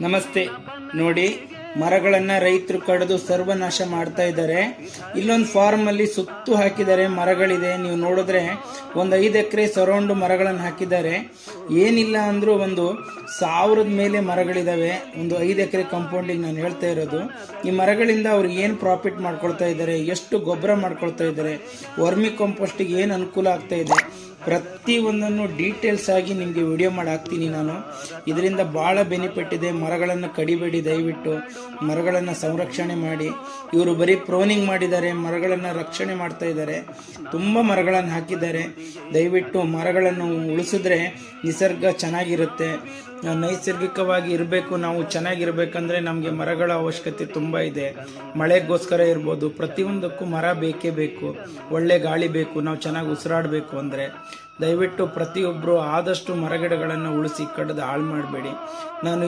ನಮಸ್ತೆ. ನೋಡಿ, ಮರಗಳನ್ನ ರೈತರು ಕಡಿದು ಸರ್ವನಾಶ ಮಾಡ್ತಾ ಇದ್ದಾರೆ. ಇಲ್ಲೊಂದು ಫಾರ್ಮ್ ಅಲ್ಲಿ ಸುತ್ತು ಹಾಕಿದ್ದಾರೆ, ಮರಗಳಿದೆ. ನೀವು ನೋಡಿದ್ರೆ ಒಂದು 5 ಎಕರೆ ಸರೌಂಡ್ ಮರಗಳನ್ನು ಹಾಕಿದ್ದಾರೆ. ಏನಿಲ್ಲ ಅಂದ್ರೂ ಒಂದು 1000 ಮೇಲೆ ಮರಗಳಿದಾವೆ. ಒಂದು 5 ಎಕರೆ ಕಾಂಪೌಂಡಿಗೆ ನಾನು ಹೇಳ್ತಾ ಇರೋದು. ಈ ಮರಗಳಿಂದ ಅವ್ರು ಏನು ಪ್ರಾಫಿಟ್ ಮಾಡ್ಕೊಳ್ತಾ ಇದ್ದಾರೆ, ಎಷ್ಟು ಗೊಬ್ಬರ ಮಾಡ್ಕೊಳ್ತಾ ಇದ್ದಾರೆ, ವರ್ಮಿ ಕಾಂಪೋಸ್ಟಿಗೆ ಏನು ಅನುಕೂಲ ಆಗ್ತಾ ಇದೆ, ಪ್ರತಿಯೊಂದನ್ನು ಡೀಟೇಲ್ಸ್ ಆಗಿ ನಿಮಗೆ ವಿಡಿಯೋ ಮಾಡಿ ಹಾಕ್ತೀನಿ ನಾನು. ಇದರಿಂದ ಭಾಳ ಬೆನಿಫಿಟ್ ಇದೆ. ಮರಗಳನ್ನು ಕಡಿಬೇಡಿ ದಯವಿಟ್ಟು. ಮರಗಳನ್ನು ಸಂರಕ್ಷಣೆ ಮಾಡಿ. ಇವರು ಬರೀ ಪ್ರೋನಿಂಗ್ ಮಾಡಿದ್ದಾರೆ, ಮರಗಳನ್ನು ರಕ್ಷಣೆ ಮಾಡ್ತಾ ಇದ್ದಾರೆ. ತುಂಬ ಮರಗಳನ್ನು ಹಾಕಿದ್ದಾರೆ. ದಯವಿಟ್ಟು ಮರಗಳನ್ನು ಉಳಿಸಿದ್ರೆ ನಿಸರ್ಗ ಚೆನ್ನಾಗಿರುತ್ತೆ. ನೈಸರ್ಗಿಕವಾಗಿ ಇರಬೇಕು. ನಾವು ಚೆನ್ನಾಗಿರ್ಬೇಕಂದ್ರೆ ನಮಗೆ ಮರಗಳ ಅವಶ್ಯಕತೆ ತುಂಬ ಇದೆ. ಮಳೆಗೋಸ್ಕರ ಇರ್ಬೋದು, ಪ್ರತಿಯೊಂದಕ್ಕೂ ಮರ ಬೇಕೇ ಬೇಕು. ಒಳ್ಳೆ ಗಾಳಿ ಬೇಕು, ನಾವು ಚೆನ್ನಾಗಿ ಉಸಿರಾಡಬೇಕು ಅಂದರೆ. ದಯವಿಟ್ಟು ಪ್ರತಿಯೊಬ್ಬರು ಆದಷ್ಟು ಮರಗಿಡಗಳನ್ನು ಉಳಿಸಿ, ಕಡಿದು ಹಾಳು ಮಾಡಬೇಡಿ. ನಾನು